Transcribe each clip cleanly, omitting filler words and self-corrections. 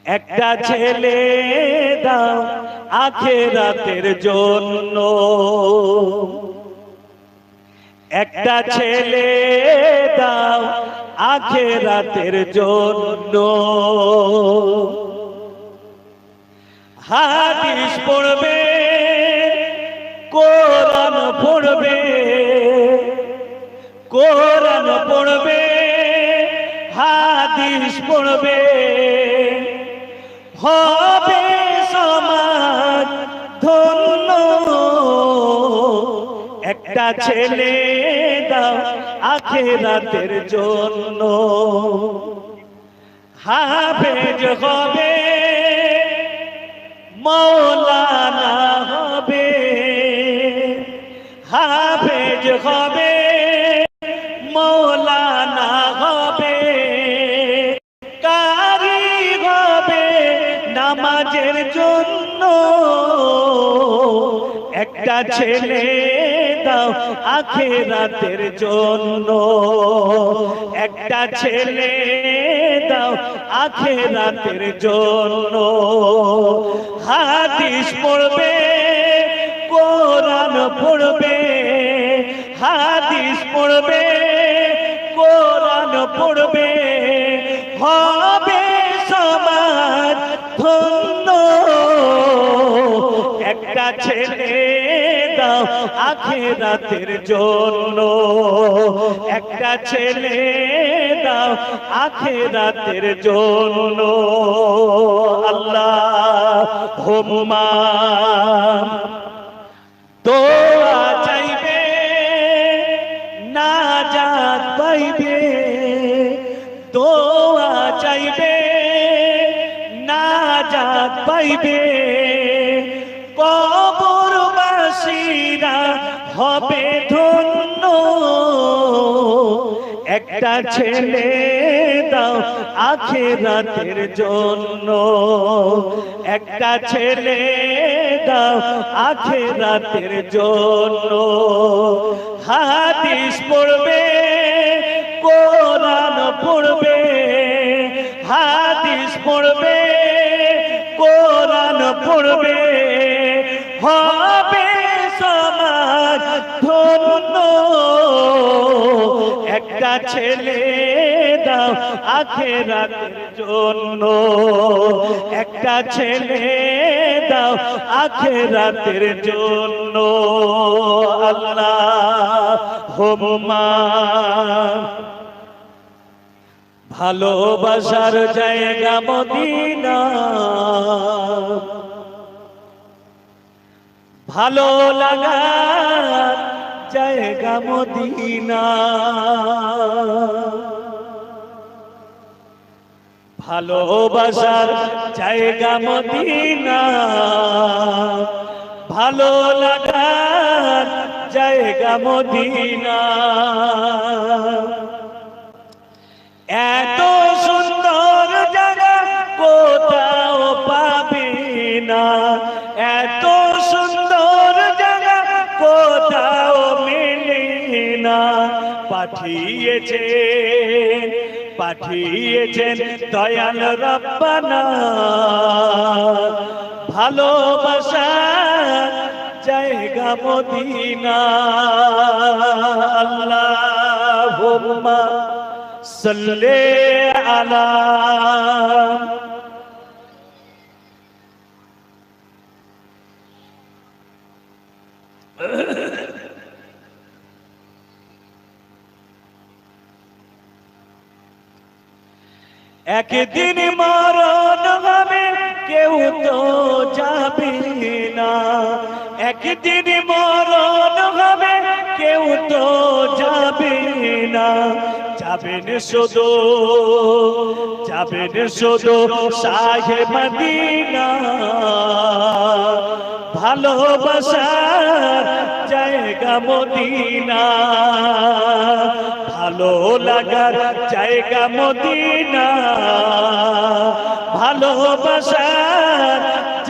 একটা ছেলে দাও আখিরাতের জন্য, একটা ছেলে দাও আখিরাতের জন্য। হাদিস পড়বে, কোরআন পড়বে, কোরআন পড়বে, হাদিস পড়বে, হবে সমাজ ধন্য। একটা ছেলে দাও আখিরাতের জন্য। হাফেজ হবে, মৌলানা হবে, হাফেজ হবে, মৌলানা হবে, কারি হবে নামাজের জন্য। একটা ছেলে দাও আখিরাতের জন্য, একটা ছেলে দাও আখিরাতের জন্য। হাদিস পড়বে, কোরআন পড়বে, হাদিস পড়বে, কোরআন পড়বে, হবে সমাজ ধন্য। একটা ছেলে দাও আখিরাতের জন্য, একটা ছেলে দাও আখিরাতের জন্য। আল্লাহুম্মা দোয়া চাইবে, নাজাত পাইবে, দোয়া চাইবে, নাজাত পাইবে, কবরবাসীরা হবে ধন্য। একটা ছেলে দাও আখিরাতের জন্য, একটা ছেলে দাও আখিরাতের জন্য। হাদিস পড়বে, কোরআন পড়বে, হাদিস পড়বে, কোরআন পড়বে, হবে সমাজ ধন্য। একটা ছেলে দাও আখিরাতের জন্য, একটা ছেলে দাও আখিরাতের জন্য। আল্লাহুম্মা ভালোবাসার জায়গা মদিনা, ভালো লাগার জায়গা মদিনা, ভালোবাসার জায়গা মদিনা, ভালো লাগার জায়গা মদিনা। এত সুন্দর জায়গা কোথাও পাবি না, এত সুন্দর জায়গা কোথাও মিলি না। পাঠিয়েছেন দয়াল রব্বানা, ভালোবাসা জায়গা মদিনা। আল্লাহুম্মা সাল্লি আলা একদিন মরণ হবে কেউ তো যাবে না, একদিন মরণ হবে কেউ তো যাবে না। যাবেন শুধু শাহে মদিনা, ভালোবাসার জায়গা মদিনা, ভালো লাগার জায়গা মদিনা, ভালোবাসার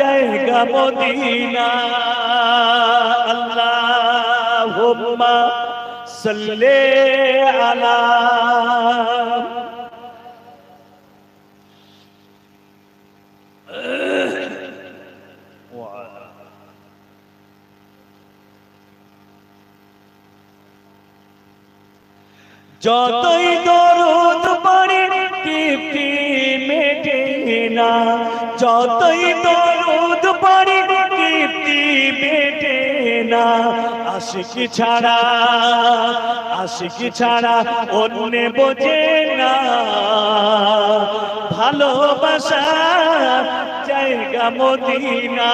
জায়গা মদিনা। আল্লাহুম্মা সাল্লি আলা যতই দরুদ পড়ি তৃপ্তি মেটে না, যতই দরুদ পড়ি তৃপ্তি মেটে না। আশিকি ছাড়া অন্য বোঝে না, ভালোবাসা জায়গা মদিনা,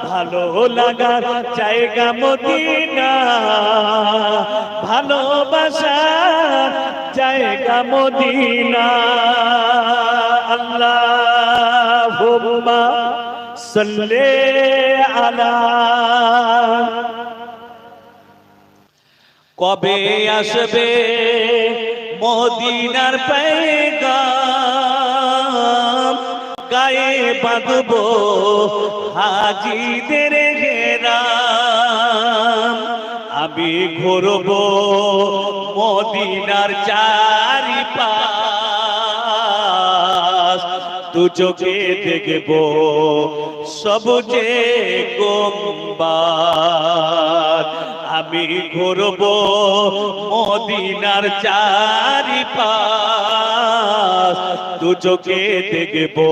ভালো লাগার জায়গা মদিনা, ভালোবাসার জায়গা মদিনা। আল্লাহুম্মা সাল্লি আলা। কবে আসবে মদিনার পেগাম, গায়ে বাঁধবো হাজিদের ঘেরাম। আমি ঘুরবো মদিনার চারিপাশ, দু চোখে দেখবো সবুজে গম্বাদ। আমি ঘুরবো মদিনার চারিপাশ, দু চোখে দেখবো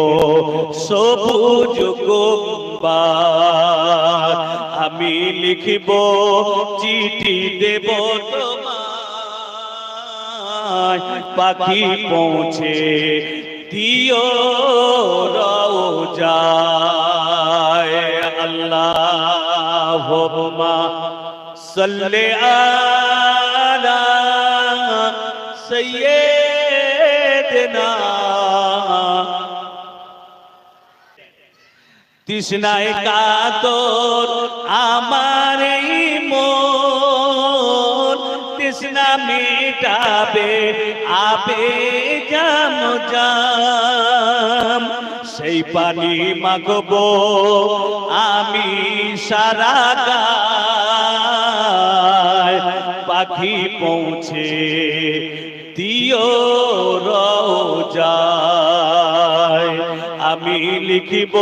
সবুজ গম্বাদ। আমি লিখিব চিঠি দেব তোমায়, পাখি পৌঁছে দিও রওজায়। আল্লাহুম্মা সাল্লি আলা সাইয়্যিদিনা। তৃষ্ণায় কাতর আমার এই মন, তৃষ্ণা মিটাবে আবে জাম জাম। সেই পানি মাগবো আমি সারা গায়, পাখি পৌঁছে দিও রওজায়। আমি লিখিব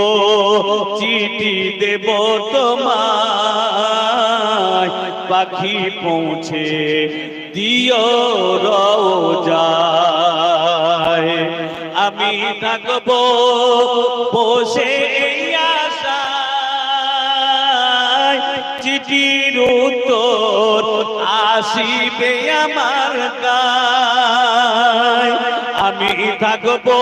চিঠি দেব তোমায়, পাখি পৌঁছে দিও রওজায়। আমি থাকবো বসে এই আশায়, চিঠির উত্তর আসিবে আমার গায়। আমি থাকবো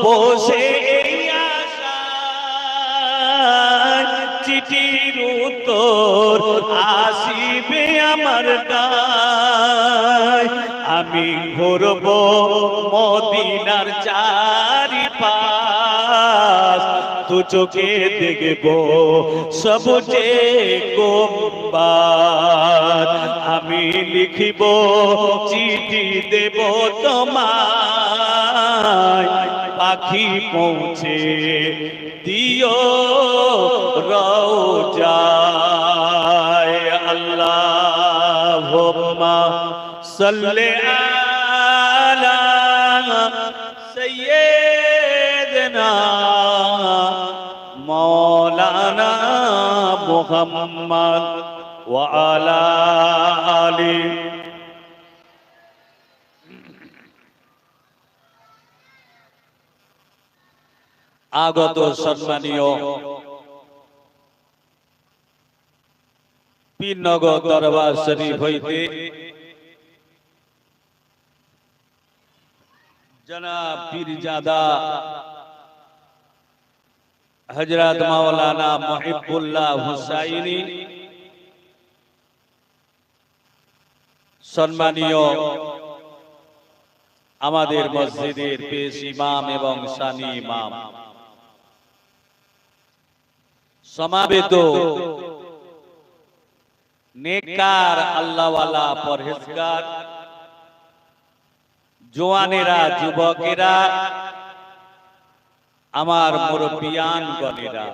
বসে এই আশায়, চিঠির উত্তর আসিবে আমার গায়। আমি ঘুরবো মদিনার চারিপাশ, দু চোখে দেখবো সবুজে গম্বাদ। আমি লিখিব চিঠি দেব তোমায়, পাখি পৌঁছে দিও রওজায়। আল্লাহুম্মা সাল্লি আলা সাইয়্যিদিনা মাওলানা মুহাম্মদ ওয়া আলা আলি। আগত সম্মানীয় পীরনগর দরবার শরীফ হইতে জনাব পীরজাদা হযরত মাওলানা মুহিবুল্লাহ হুসাইনি, সম্মানীয় আমাদের মসজিদের পেশ ইমাম এবং সানি ইমাম, সমাবেত নেককার আল্লাহওয়ালা পরহেজগার জওয়ানেরা, যুবকেরা, আমার মুরব্বিয়ান গণেরা,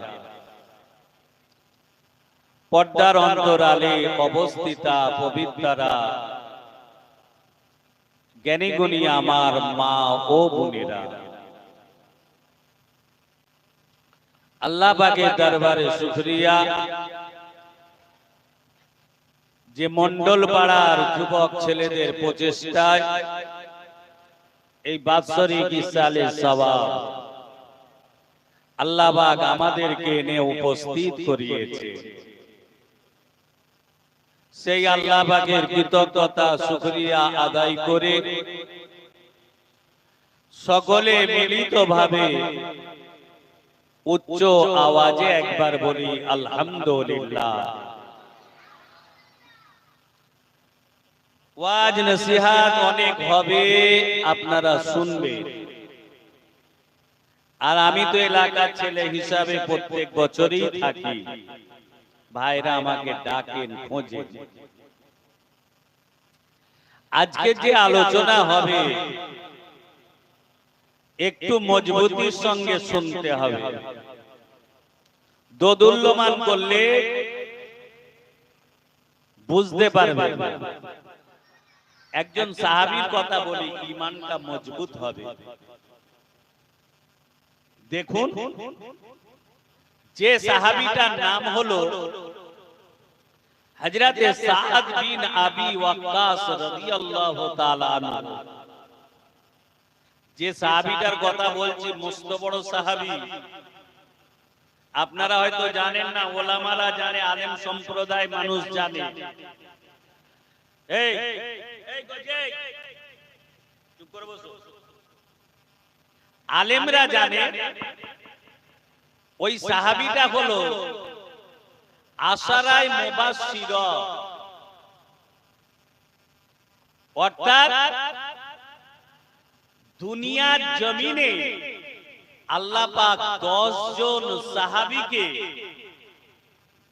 পর্দার অন্তরালে অবস্থিতা পবিত্রা জ্ঞানী গুণী আমার মা ও বোনেরা, আল্লাহ পাকের দরবারে শুকরিয়া যে মন্ডল পাড়ার যুবক ছেলেদের প্রচেষ্টায় এই বাৎসরিক ইসরায়েলের সওয়াব আল্লাহ পাক আমাদেরকে এনে উপস্থিত করিয়েছে। সেই আল্লাহ পাকের কৃতজ্ঞতা শুকরিয়া আদায় করে সকলে মিলিতভাবে উচ্চ আওয়াজে একবার বলি আলহামদুলিল্লাহ। ওয়াজ নসিহত অনেক হবে, আপনারা শুনবেন। আর আমি তো এলাকার ছেলে হিসাবে প্রত্যেক বছরই থাকি, ভাইরা আমাকে ডাকেন, খোঁজেন। আজকে যে আলোচনা হবে একটু মজবুতির সঙ্গে শুনতে হবে। দোদুল্যমান করলে বুঝতে পারবেন না। একজন সাহাবীর কথা বলি, ঈমানটা মজবুত হবে। দেখুন, যে সাহাবীটার নাম হলো হযরতে সাদ বিন আবি ওয়াক্কাস রাদিয়াল্লাহু তাআলা আনহু। যে সাহাবীটার কথা বলছি মস্ত বড় সাহাবী, আপনারা হয়তো জানেন না, ওলামারা জানে, আলেম সম্প্রদায় মানুষ জানে। এই চুপ করে বসো। আলেমরা জানে ওই সাহাবীটা হলো আশারায়ে মুবাশশিরা, অর্থাৎ দুনিয়ার জমিনে আল্লাহ পাক 10 জন সাহাবীকে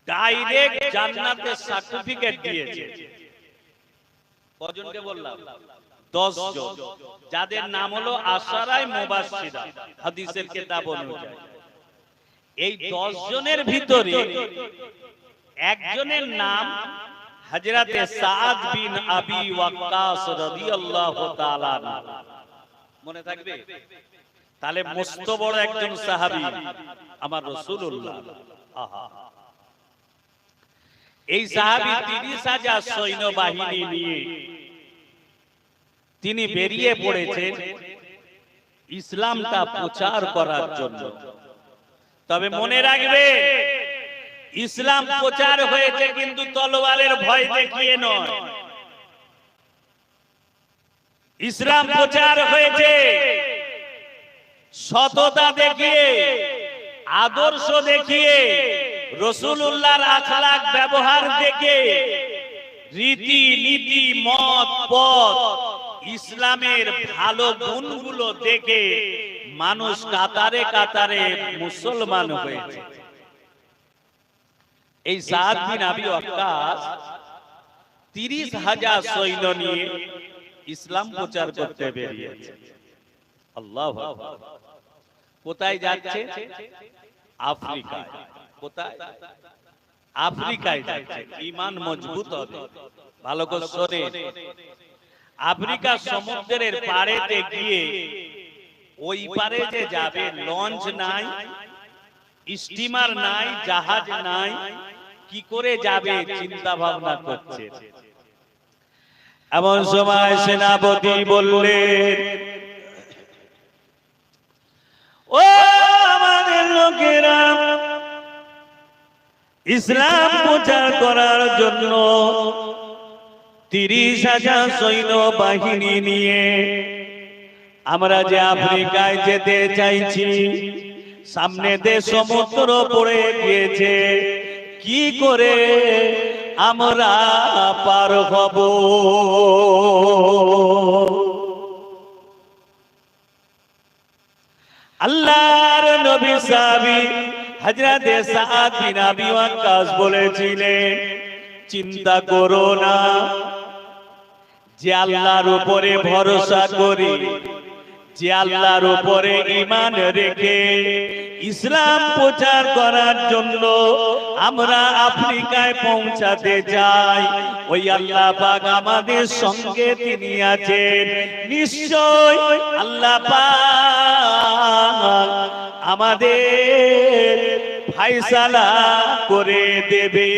ডাইরেক্ট জান্নাতের সার্টিফিকেট দিয়েছে। কজনকে বললাম? 10 জন, যাদের নাম হলো আশারায়ে মুবাশশিরা হাদিসের কিতাব অনুযায়ী। এই 10 জনের ভিতরে একজনের নাম হযরতে সাদ বিন আবি ওয়াক্কাস রাদিয়াল্লাহু তাআলা। মনে থাকবে? তাহলে মস্ত বড় একজন সাহাবী আমার রাসূলুল্লাহ। আহা, এই সাহাবী 30,000 সৈন্যবাহিনী নিয়ে তিনি বেরিয়ে পড়েছেন ইসলামটা প্রচার করার জন্য। তবে মনে রাখবে, ইসলাম প্রচার হয়েছে কিন্তু তলোয়ারের ভয় দেখিয়ে নয়। ইসলাম প্রচার হয়েছে সততা দেখিয়ে, আদর্শ দেখিয়ে, রাসূলুল্লাহর আখলাক ব্যবহার দেখে, রীতি নীতি মত পথ ইসলামের ভালো গুণগুলো দেখে মানুষ কাতারে কাতারে মুসলমান হয়েছে। এই সাদ বিন আবি ওয়াক্কাস 30,000 সৈন্য নিয়ে ইসলাম প্রচার করতে বেরিয়েছে। আল্লাহু আকবার। কোথায় যাচ্ছে? আফ্রিকায়। কোথায়? আফ্রিকায় যাচ্ছে। ঈমান মজবুত হবে, ভালো করে শোনেন। আফ্রিকা সমুদ্রের পাড়েতে গিয়ে ওই পারে যে যাবে, লঞ্চ নাই, স্টিমার নাই, জাহাজ নাই, কি করে যাবে চিন্তা ভাবনা করছে। এমন সময় সেনাপতি বললেন, ও আমাদের লোকেরা, ইসলাম প্রচার করার জন্য 30,000 সৈন্য বাহিনী নিয়ে আমরা যে আফ্রিকায় যেতে চাইছি, সামনে দিয়ে সমুদ্র পড়ে গিয়েছে, কি করে আমরা পার হব? আল্লাহর নবী সাহাবী হযরতে সাদ বিন আবি ওয়াক্কাস বলেছিলেন, চিন্তা করো না, যে আল্লাহর উপরে ভরসা করি, যে আল্লাহর উপরে ঈমান রেখে ইসলাম প্রচার করার জন্য আমরা আফ্রিকায় পৌঁছাতে চাই, ওই আল্লাহ পাক আমাদের সঙ্গে তিনি আছেন। নিশ্চয় আল্লাহ পাক আমাদের ফায়সালা করে দেবে।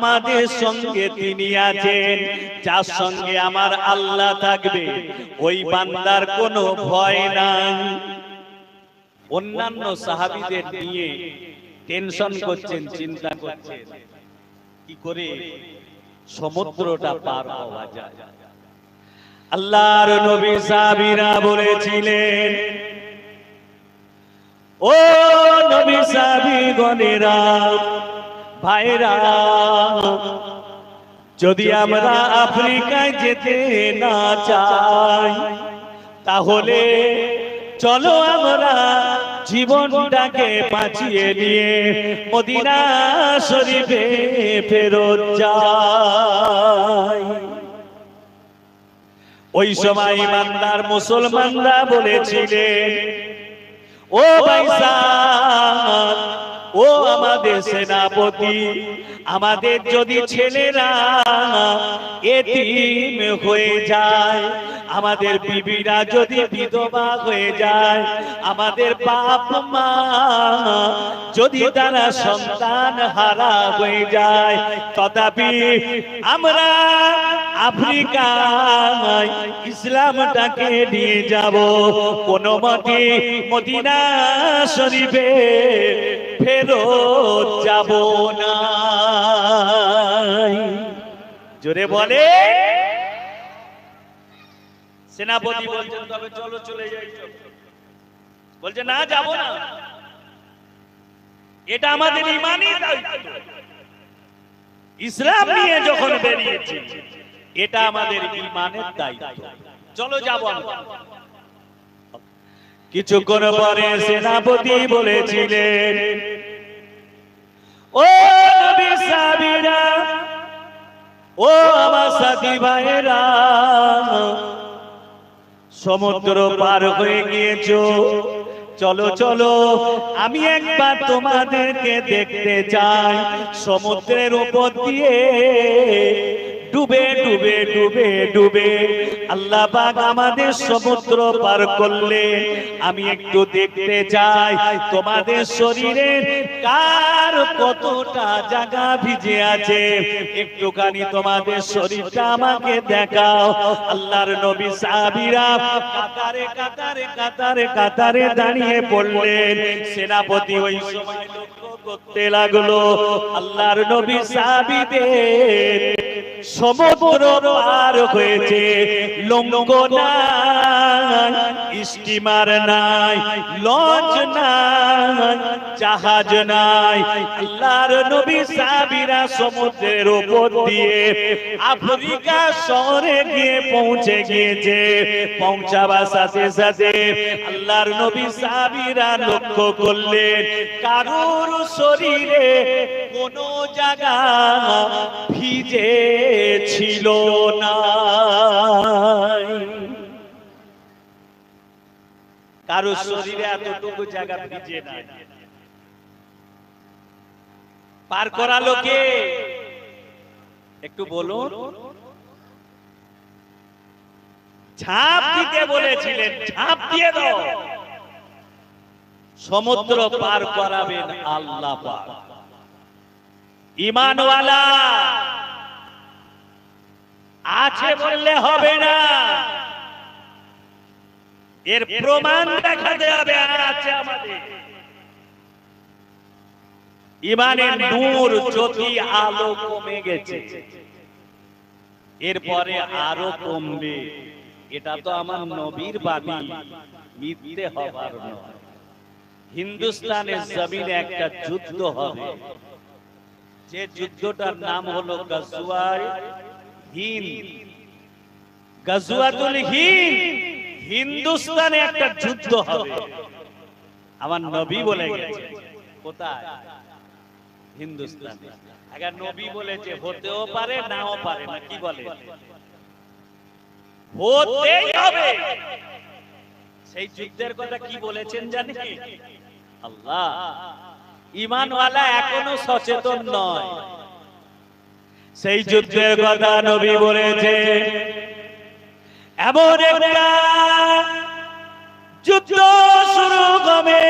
আমাদের সঙ্গে তিনি আছেন। যার সঙ্গে আমার আল্লাহ থাকবে ওই বান্দার কোনো ভয় নাই। অন্যান্য সাহাবীদের নিয়ে টেনশন করছেন, চিন্তা করছেন কি করে সমুদ্রটা পার হওয়া যায়। আল্লাহর নবী সাহাবীরা বলেছিলেন, ও নবী সাহাবীগণেরা, ভাইরা, যদি আমরা আফ্রিকায় যেতে না চাই তাহলে চলো আমরা জীবনটাকে বাঁচিয়ে নিয়ে মদিনা শরীফে ফেরত যাই। ওই সময় ইমানদার মুসলমানরা বলেছিলেন, ও ভাইজান, ও আমাদের সেনাপতি, আমাদের যদি ছেলেরা এতিম হয়ে যায়, আমাদের বিবিরা যদি বিধবা হয়ে যায়, আমাদের বাপ মা যদি তারা সন্তান হারা হয়ে যায়, তথাপি আমরা আফ্রিকায় ইসলামটাকে নিয়ে যাব, কোনো মতে মদিনা শরীফে ফেরত যাব না। জোরে বলে। সেনাপতি বলছেন, তবে চলো চলে যাই। বলছে না, যাব না, এটা আমাদের ঈমানি দায়িত্ব। ইসলাম নিয়ে যখন বেরিয়েছি, এটা আমাদের ঈমানের দায়িত্ব, চলো যাব আমরা। কিছুক্ষণ পরে সেনাপতি বলেছিলেন, ও নবী সাহাবীরা, ও আমার সাথী ভাইরা, সমুদ্র পার হয়ে গিয়েছো, চলো চলো, আমি একবার তোমাদেরকে দেখতে চাই। সমুদ্রের উপর দিয়ে ডুবে ডুবে ডুবে ডুবে আল্লাহ পাক আমাদের সমুদ্র পার করলে আমি একটু দেখতে চাই তোমাদের শরীরের কার কতটা জায়গা ভিজে আছে, একটুখানি তোমাদের শরীরটা আমাকে দেখাও। আল্লাহর নবী সাহাবীরা কাতারে কাতারে কাতারে কাতারে দাঁড়িয়ে পড়লেন। সেনাপতি ওই সময় লক্ষ্য করতে লাগলো আল্লাহর নবী সাহাবীদের সমুদ্র পার হয়েছে, লঙ্গ নাই, স্টিমার নাই, লঞ্চ নাই, জাহাজ নাই। আল্লাহর নবী সাহাবীরা সমুদ্রের উপর দিয়ে আফ্রিকা শহরে গিয়ে পৌঁছে গিয়েছে। পৌঁছাবার সাথে সাথে আল্লাহর নবী সাহাবীরা লক্ষ্য করলেন কারোর শরীরে কোনো জায়গা ভিজে ছিল না। কারো শরীরে এতটুকু জায়গা ভিজে নাই। পার করালো কে? একটু বলুন। ঝাঁপ দিতে বলেছিলেন, ঝাঁপ দিয়ে দাও। সমুদ্র পার করাবেন আল্লাহ পাক। ঈমানওয়ালা আছে বললে হবে না, এর প্রমাণ দেখাতে হবে। আছে আমাদের ঈমানের নূর, জ্যোতি, আলো কমে গেছে, এরপরে আরো কমবে। এটা তো আমার নবীর বাণী, মিথ্যে হবার নয়। হিন্দুস্তানের জমিনে একটা যুদ্ধ হবে, যে যুদ্ধটার নাম হলো গাজওয়ায়ে হিন্দ। গাজওয়াতুল হিন্দ, হিন্দুস্তানে একটা যুদ্ধ হবে। আমার নবী বলে গেছে। কোথায়? হিন্দুস্তানে। আগে নবী বলেছে হতেও পারে নাও পারে, না কি বলে? হতেই হবে। সেই যুদ্ধের কথা কি বলেছেন জানেন? আল্লাহ। ঈমানওয়ালা এখনো সচেতন নয়। সেই যুদ্ধের কথা নবী বলেছে, এমন একটা যুদ্ধ শুরু হবে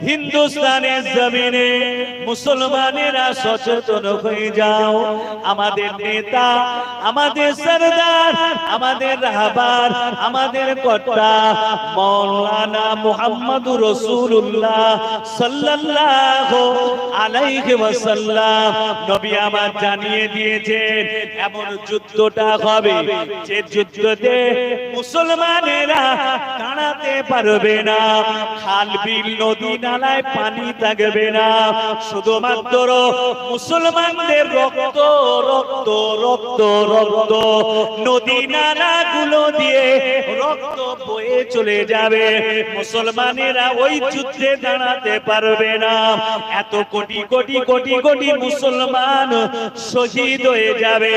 হিন্দুস্তানের জমিনে মুসলমানেরা সচেতন হয়ে যাও। আমাদের নেতা, আমাদের সরদার, আমাদের রাহবার, আমাদের কর্তা মাওলানা মুহাম্মদুর রাসূলুল্লাহ সাল্লাল্লাহু আলাইহি ওয়াসাল্লাম নবী আমার জানিয়ে দিয়েছেন এমন যুদ্ধটা হবে যে যুদ্ধতে মুসলমানেরা দাঁড়াতে পারবে না, খাল বিল নদী নালায় পানি থাকবে না, শুধুমাত্র মুসলমানদের রক্ত রক্ত রক্ত রক্ত নদী নালাগুলো দিয়ে রক্ত বয়ে চলে যাবে। মুসলমানেরা ওই যুদ্ধে দাঁড়াতে পারবে না। এত কোটি কোটি কোটি কোটি মুসলমান শহীদ হয়ে যাবে।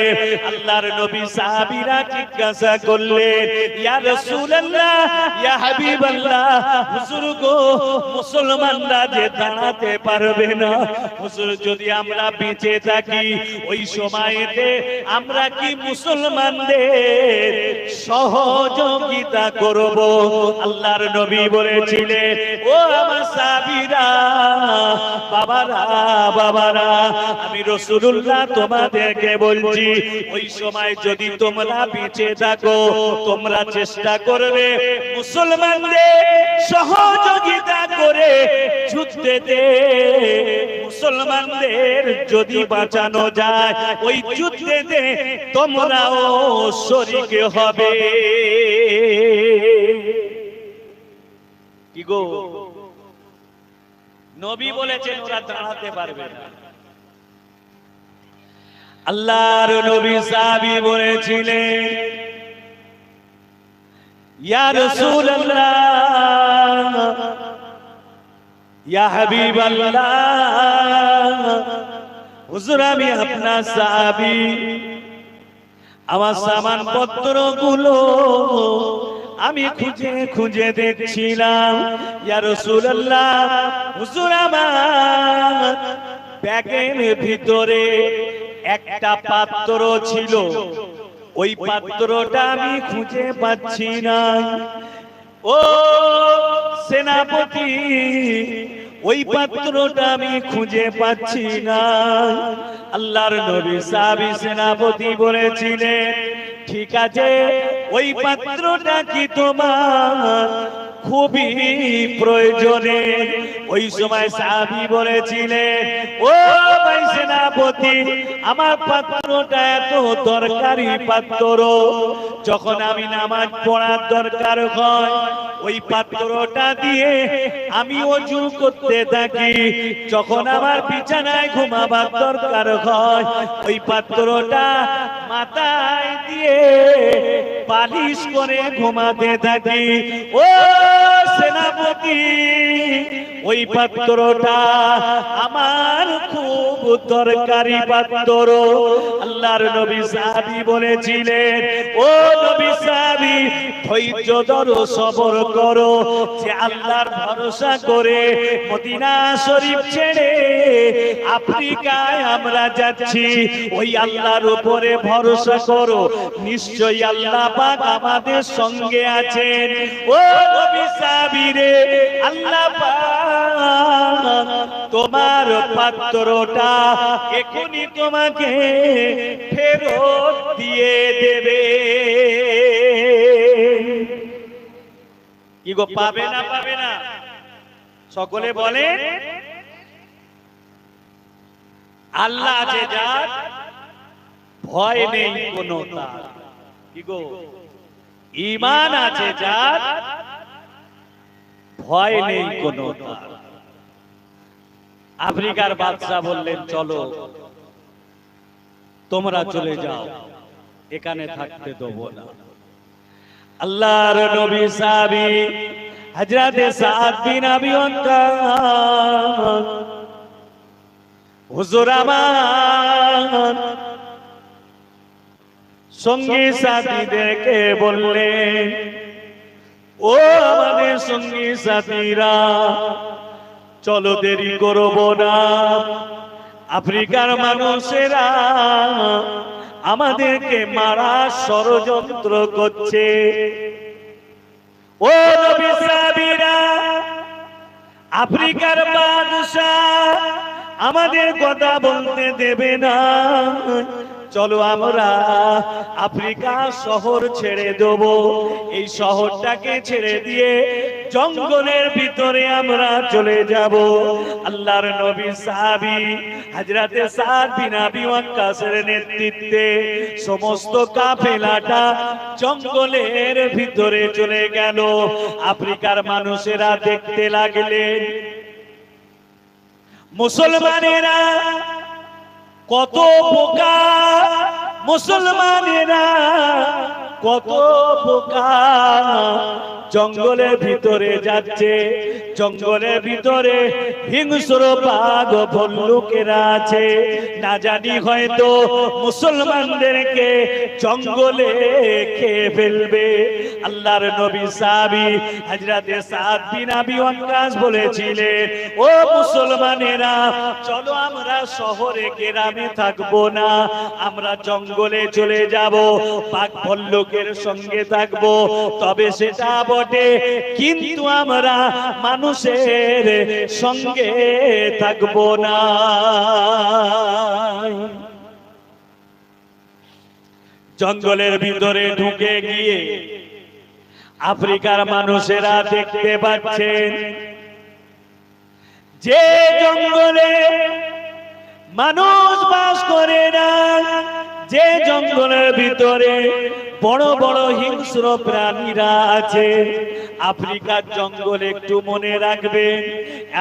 আল্লাহর নবী সাহাবীরা জিজ্ঞাসা করলেন, ইয়া রাসূলুল্লাহ, ইয়া হাবিবাল্লাহ, হুজুর গো, মুসলমানরা যে দাঁড়াতে পারবে না, হুজুর যদি আমরা বেঁচে থাকি ওই সময়তে আমরা কি মুসলমানদের সহযোগিতা করব? আল্লাহর নবী বলেছিলেন, ও আমার সাহাবীরা, বাবারা বাবারা, আমি রাসূলুল্লাহ তোমাদেরকে বলছি ওই সময় যদি তোমরা বেঁচে থাকো তোমরা চেষ্টা করবে মুসলমানদের সহযোগিতা করে যুদ্ধেতে মুসলমানদের যদি বাঁচানো যায় ওই যুদ্ধেতে তোমরাও শরীক হবে। কি গো, নবী বলেছেন ওরা দাঁড়াতে পারবে না। আল্লাহর নবী সাহাবী বলেছিলেন, ইয়া রাসূলুল্লাহ, ইয়া হাবিবাল্লাহ, হুজুর আমি আপনার সাহাবী, আমার সামান পত্রগুলো আমি খুঁজে খুঁজে দেখছিলাম। ইয়া রাসূলুল্লাহ, হুজুর আমার ব্যাগের ভিতরে একটা পাত্র ছিল, ওই পাত্রটা আমি খুঁজে পাচ্ছি না। ও সেনাপতি, ওই পাত্রটা আমি খুঁজে পাচ্ছি না। আল্লাহর নবী সাহাবী সেনাপতি বলেছিলেন, ঠিক আছে, ওই পাত্রটা কি তোমার খুবই প্রয়োজনে? ওই সময় সাহাবী বলেছিলেন, ও ভাই সেনাপতি, আমার পাত্রটা এত দরকারি পাত্র, যখন আমি নামাজ পড়ার দরকার হয় ওই পাত্রটা দিয়ে আমি ওযু করতে থাকি, যখন আমার বিছানায় ঘুমাবার দরকার হয় ওই পাত্রটা মাথায় দিয়ে পালিশ করে ঘুমাতে থাকি। ও সেনাপতি, ওই পাত্রটা আমার খুব দরকারি পাত্র। আল্লাহর নবী সাহাবী বলেছিলেন, ও নবী সাহাবী, ধৈর্য ধরো, সবর করো, যে আল্লাহর ভরসা করে মদিনা শরীফ ছেড়ে আফ্রিকায় আমরা যাচ্ছি, ওই আল্লাহর উপরে ভরসা করো, নিশ্চয়ই আল্লাহ পাক আমাদের সঙ্গে আছেন। ও নবী সাহাবী রে, আল্লাহ পাক তোমার পাত্রটা এখনই তোমাকে ফেরত দিয়ে দেবে। কি গো, পাবে না পাবে না? সকলে বলে আল্লাহ আছে যার, ভয় নেই কোনো তার। কি গো, ঈমান আছে যার, ভয় নেই কোনো তার। আফ্রিকার বাদশা বললেন, চলো তোমরা চলে যাও, এখানে থাকতে দেবো না। আল্লাহর নবী সাহাবী হযরতে সাদ বিন আবি ওয়াক্কাস, হুজুর আমার সঙ্গী সাথীদেরকে বললেন, ও আমাদের সঙ্গী সাথীরা, চলো দেরি করব না, আফ্রিকার মানুষেরা আমাদেরকে মারা ষড়যন্ত্র করছে। ও নবী সাহাবীরা, আফ্রিকার বাদশাহ আমাদের কথা বলতে দেবে না, চলো আমরা আফ্রিকা শহর ছেড়ে দেব। এই শহরটাকে ছেড়ে দিয়ে জঙ্গলের ভিতরে আমরা চলে যাব। আল্লাহর নবী সাহাবী হযরতে সাদ বিন আবি ওয়াক্কাসের নেতৃত্বে সমস্ত কাফেলাটা জঙ্গলের ভিতরে চলে গেল। আফ্রিকার মানুষেরা দেখতে লাগলেন মুসলমানেরা কত বোকা, মুসলমানেরা কত বোকা, জঙ্গলের ভিতরে যাচ্ছে, জঙ্গলের ভিতরে হিংস্র বাঘ ভল্লুকেরা আছে, না জানি হয়তো মুসলমানদেরকে জঙ্গলে খেয়ে ফেলবে। আল্লাহর নবী সাহাবী হযরতে সাদ বিন আবি ওয়াক্কাস বলেছিলেন, ও মুসলমানেরা চলো আমরা শহরে গ্রামে থাকবো না, আমরা জঙ্গলে চলে যাব, বাঘ ভল্লুকের সঙ্গে থাকবো, তবে সেটা বটে কিন্তু আমরা মানুষের সঙ্গে থাকবো না। জঙ্গলের ভিতরে ঢুকে গিয়ে আফ্রিকার মানুষেরা দেখতে পাচ্ছেন যে জঙ্গলে মানুষ বাস করে না, যে জঙ্গলের ভিতরে বড় বড় হিংস্র প্রাণীরা আছে। আফ্রিকার জঙ্গল একটু মনে রাখবেন,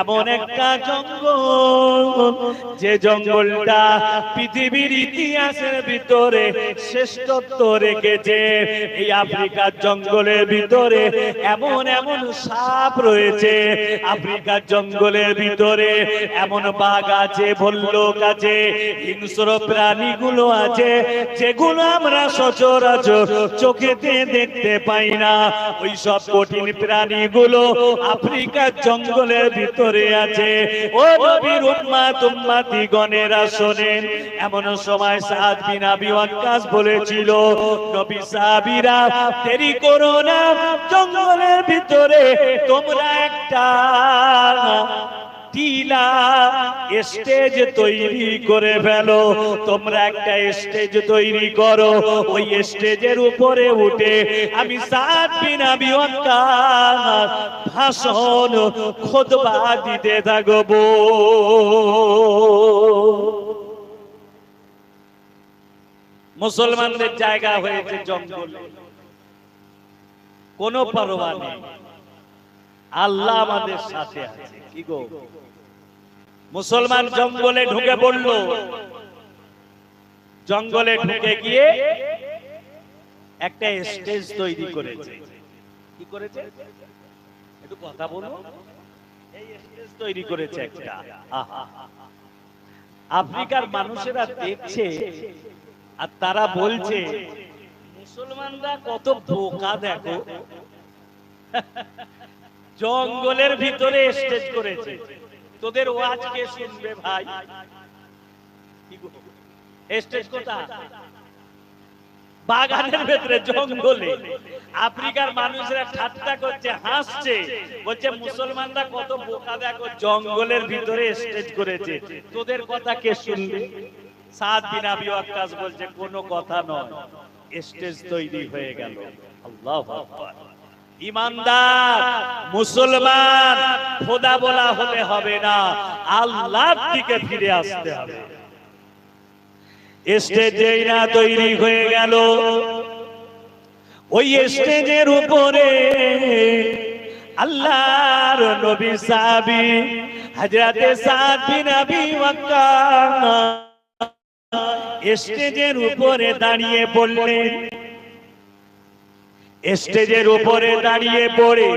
এমন একটা জঙ্গল যে জঙ্গলটা পৃথিবীর ইতিহাসের ভিতরে শ্রেষ্ঠত্ব রেখেছে। এই আফ্রিকার জঙ্গলের ভিতরে এমন এমন সাপ রয়েছে, আফ্রিকার জঙ্গলের ভিতরে এমন বাঘ আছে, ভল্লুক আছে, হিংস্র প্রাণীগুলো আছে যেগুলো আমরা সচরাচর চোখেতে দেখতে পাই না। ওই সব কঠিন প্রাণীগুলো আফ্রিকার জঙ্গলের ভিতরে আছে। ও নবীর উম্মত উম্মতিগণেরা শোনেন, এমন সময় সাদ বিন আবি ওয়াক্কাস বলেছিল, নবী সাহাবীরা দেরি করো না, জঙ্গলের ভিতরে তোমরা একটা টিলা স্টেজ তৈরি করে ফেলো, তোমরা একটা স্টেজ তৈরি করো, ওই স্টেজের উপরে উঠে আমি সাদ বিন আবি ওয়াক্কাস ভাষণ খুতবা দিতে থাকবো। মুসলমানদের জায়গা হয়েছে জঙ্গলে, কোনো পরোয়া নেই, আল্লাহ আমাদের সাথে আছে। কি গো, মুসলমান জঙ্গলে ঢুকে পড়লো, জঙ্গলে ঢুকে গিয়ে একটা স্টেজ তৈরি করেছে। কি করেছে একটু কথা বলো। এই স্টেজ তৈরি করেছে একটা। আফ্রিকার মানুষেরা দেখছে আর তারা বলছে মুসলমানরা কত বোকা দেখো, জঙ্গলের ভিতরে স্টেজ করেছে, তোদের ওয়াজ কে শুনবে ভাই? স্টেজ কোথায়? বাগানের ভেতরে, জঙ্গলে। আফ্রিকার মানুষরা ঠাট্টা করছে, হাসছে, বলছে মুসলমানরা কত বোকা দেখো, জঙ্গলের ভিতরে স্টেজ করেছে, তোদের কথা কে শুনবে? সাদ বিন আবি ওয়াক্কাস বলছে কোনো কথা নয়, স্টেজ তৈরি হয়ে গেল। আল্লাহু আকবার। ইমানদার মুসলমান খোদা বলা হলে হবে না, আল্লাহর দিকে ফিরে আসতে হবে। স্টেজেই না তৈরি হয়ে গেল, ওই স্টেজের উপরে আল্লাহর নবী সাহাবী হযরতে সাদ বিন আবি ওয়াক্কাস স্টেজের উপরে দাঁড়িয়ে পড়লেন। স্টেজের উপরে দাঁড়িয়ে পড়ে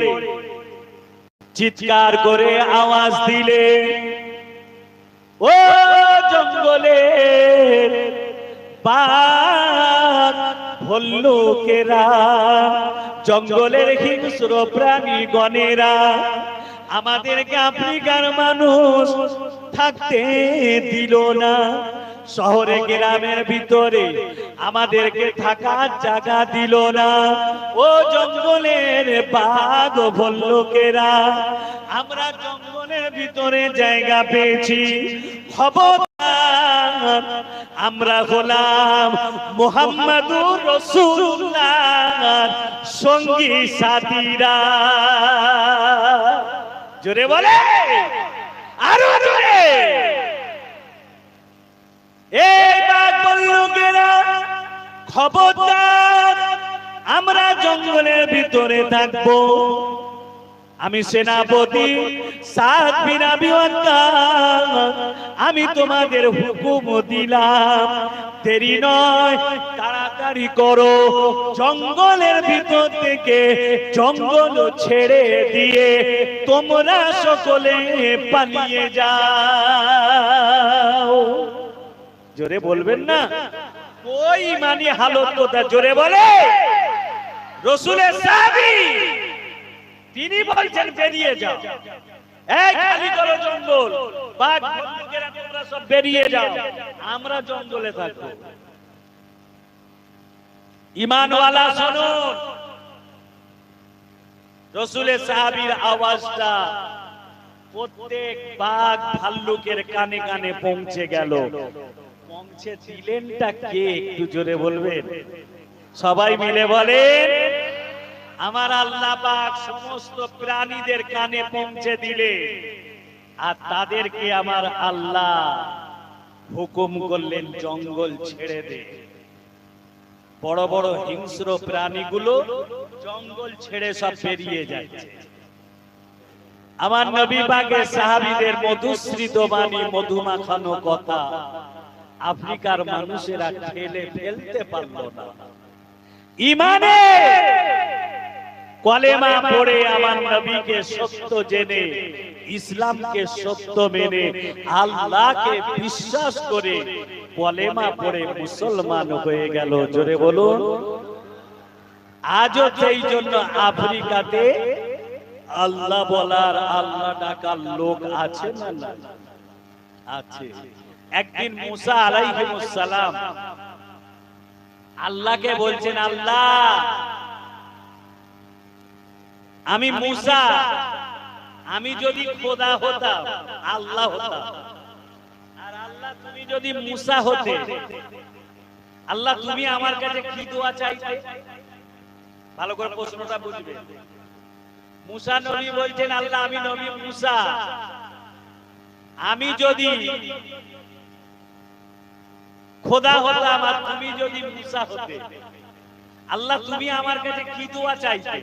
চিৎকার করে আওয়াজ দিলে, ও জঙ্গলের বাঘ ভল্লুকেরা, জঙ্গলের হিংস্র প্রাণী গণেরা, আমাদেরকে আফ্রিকার মানুষ থাকতে দিল না, শহরে গ্রামের ভিতরে আমাদেরকে থাকার জায়গা দিল না। ও জঙ্গলের বাঘ ভল্লুকেরা, আমরা জঙ্গলের ভিতরে জায়গা পেয়েছি, খবরদার আমরা হলাম মুহাম্মাদুর রাসূলুল্লাহর সঙ্গী সাথীরা। জোরে বলে, আরো জোরে। এই বাঘ ভল্লুকেরা, খবরদার আমরা জঙ্গলের ভিতরে থাকবো। আমি সেনাপতি সাদ বিন আবি ওয়াক্কাস, আমি তোমাদের হুকুম দিলাম, দেরি নয়, তাড়াতাড়ি করো, জঙ্গলের ভিতর থেকে জঙ্গল ছেড়ে দিয়ে তোমরা সকলে পালিয়ে যাও। জোরে বলবেন না? ওই মানি হালত কথা জোরে বলে। রাসূলের সাহাবী তিনি বলছেন বেরিয়ে যাও, এই খালি করো জঙ্গল, বাঘ ভাল্লুকেরা তোমরা সব বেরিয়ে যাও, আমরা জঙ্গলে থাকবো। ঈমানওয়ালা শুনুন, রাসূলের সাহাবীর আওয়াজটা প্রত্যেক বাঘ ভাল্লুকের কানে কানে পৌঁছে গেল। পৌঁছে দিলেনটা কে একটু জোরে বলবেন? সবাই মিলে বলেন, আমার আল্লাহ পাক সমস্ত প্রাণীদের কানে পৌঁছে দিলে, আর তাদেরকে আমার আল্লাহ হুকুম করলেন জঙ্গল ছেড়ে দে। বড় বড় হিংস্র প্রাণীগুলো জঙ্গল ছেড়ে সব বেরিয়ে যাচ্ছে। আমার নবী পাকের সাহাবীদের মধুস্মৃত বাণী, মধুমাখানো কথা আফ্রিকার মানুষেরা ঠেলে ফেলতে পারল না। ঈমানে কলেমা পড়ে আমার নবীকে সত্য জেনে, ইসলামকে সত্য মেনে, আল্লাহকে বিশ্বাস করে কলেমা পড়ে মুসলমান হয়ে গেল। জোরে বলুন। আজও সেই জন্য আফ্রিকাতে আল্লাহ বলার, আল্লাহ ডাকার লোক আছে না? না আছে। একদিন মুসা আলাইহিস সালাম আল্লাহকে বলছেন, আল্লাহ আমি মুসা, আমি যদি খোদা হতাম, আল্লাহ হতাম, আর আল্লাহ তুমি যদি মুসা হতে, আল্লাহ তুমি আমার কাছে কি দোয়া চাইতে? ভালো করে প্রশ্নটা বুঝবে। মুসা নবী বলছেন, আল্লাহ আমি নবী মুসা, আমি যদি খোদা হতাম আর তুমি যদি মুসা হতে, আল্লাহ তুমি আমার কাছে কি দোয়া চাইতে?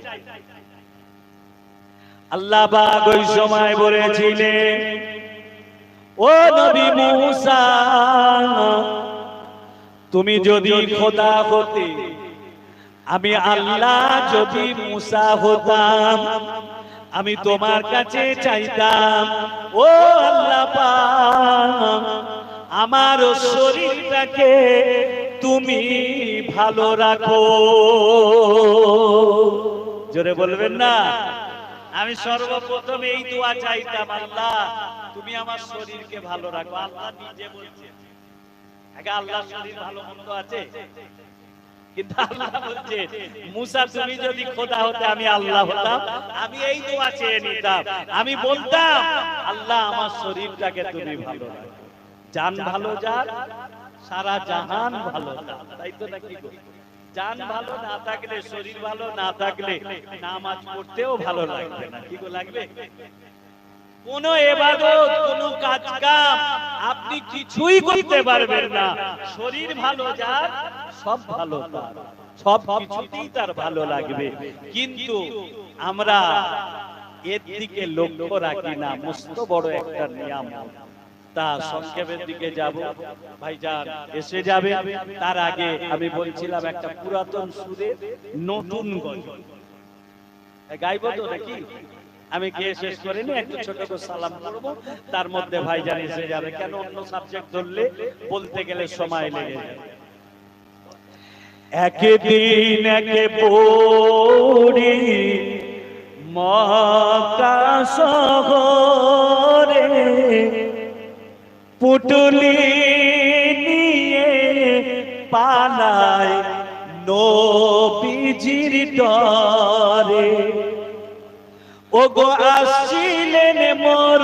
আল্লাহ পাক ওই সময় বলেছিলেন, ও নবী মুসা, তুমি যদি খোদা হতে, আমি আল্লাহ যদি মুসা হতাম, আমি তোমার কাছে চাইতাম, ও আল্লাহ পাক আমার শরীরটাকে তুমি ভালো রাখো। জোরে বলবেন না? আমি সর্বপ্রথম এই দোয়া চাইতাম, আল্লাহ তুমি আমার শরীরকে ভালো রাখো। আল্লাহ নিজে বলছেন, আগে আল্লাহ শরীর ভালো মন্দ আছে, কিন্তু আল্লাহ বলছেন মুসা তুমি যদি খোদা হতে, আমি আল্লাহ হতাম, আমি এই দোয়া চেয়ে নিতাম, আমি বলতাম আল্লাহ আমার শরীরটাকে তুমি ভালো রাখো। জান ভালো যার, সারা জাহান ভালো। তাই তো নাকি গো? জান ভালো না থাকলে, শরীর ভালো না থাকলে নামাজ পড়তেও ভালো লাগবে না। কি গো লাগবে? কোন ইবাদত, কোন কাজ কাম আপনি কিছুই করতে পারবেন না। শরীর ভালো যার, সব ভালো তার, সব কিছুতেই তার ভালো লাগবে। কিন্তু আমরা এর দিকে লক্ষ্য রাখি না। মস্ত বড় একটা নিয়ামত, তা সংক্ষেপের দিকে যাব। ভাইজান এসে যাবে, তার আগে আমি বলছিলাম একটা পুরাতন সুরে নতুন গজল গাইব তো নাকি? আমি গিয়ে শেষ করে নি, একটু ছোট করে সালাম করব, তার মধ্যে ভাইজান এসে যাবে। কেন অন্য সাবজেক্ট ধরলে বলতে গেলে সময় লেগে যাবে। একদিন একে পড়ি মক্কা শহরে, পুটলি পালায় নবীজির ডরে। ওগো আসছিলেন মোর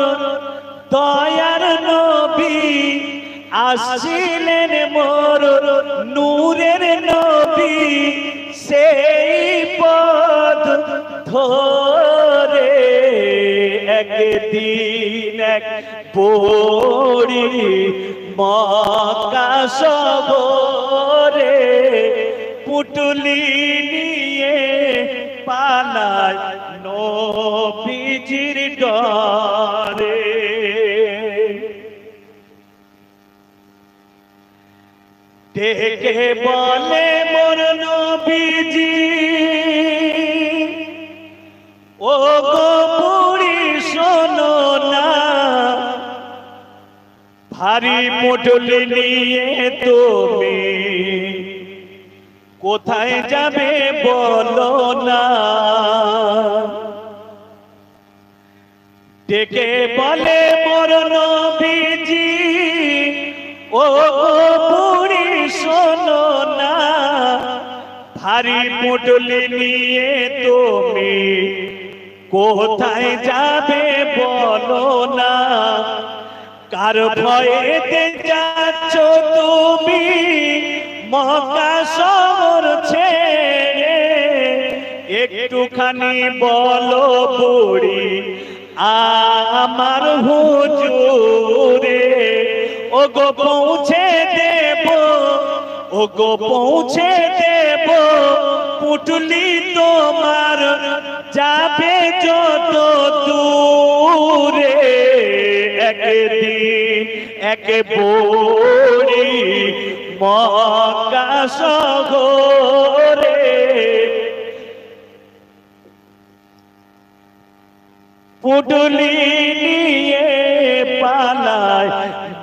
দয়ার নবী, আসছিলেন মোর নূরের নবী, সেই পথ ধরে একদিন এক পড়ি মক্কা শহরে, পুটলি নিয়ে পালায় নবীজির ডরে। ডেকে বলে মোর নবীজি, ও গো বুড়ি শোনো না, ভারী পুটলি নিয়ে তুমি কোথায় যাবে বলো না। ডেকে বলে মোর নবীজি, ও বুড়ি শোনো না, ভারী পুটলি নিয়ে তুমি কোথায় যাবে বলো না। কার ভয়েতে যাচ্ছ তুমি মক্কা শহর ছেড়ে, একটুখানি বলো বুড়ি আমার হুজুরে। ওগো পৌঁছে দেব, ওগো পৌঁছে দেব, পুটলি তোমার যাবে যত দূরে। একদিন এক বুড়ি মক্কা শহরে, পুটলি নিয়ে পালায়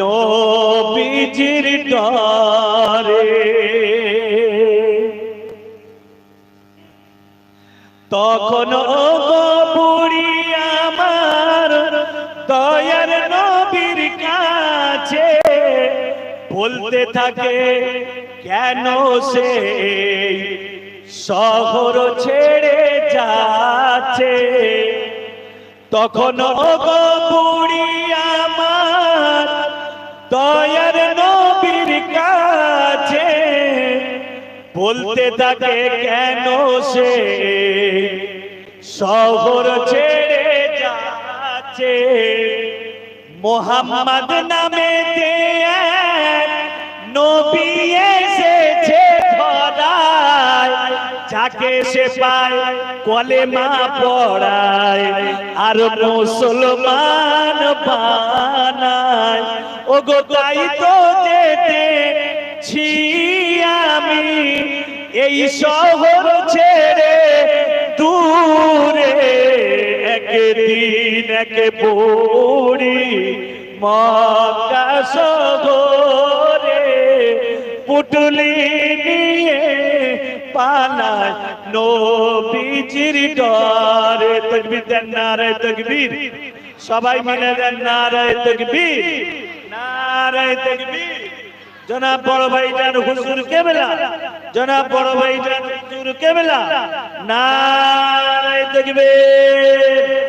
নবীজির ডরে। তখন ওগো বুড়ি আমার দয়ার নবীর কাছে বলতে থাকে, কেন সে শহর ছেড়ে যাচ্ছে। তখন ওগো বুড়ি আমার দয়ার নবীর কাছে বলতে থাকে, কেন সে শহর ছেড়ে যাচ্ছে। মুহাম্মদ নামে নবী এসেছে ধরায়, যাকে সে পায় কলেমা পড়ায় আর মুসলমান বানায়। ওগো তাই তো যেতেছি আমি এই শহর ছেড়ে দূরে। একদিন এক বুড়ি মক্কা শহরে, পুটলি নিয়ে পালায় নবীজির ডরে। তাকবীর দেন, নারায়ে তাকবীর, সবাই মিলে দেন নারায়ে তাকবীর, নারায়ে তাকবীর। জনাব বড় ভাইজান হুজুর কেবলা, জনাব বড় ভাইজান হুজুর কেবলা, নারায়ে তাকবীর।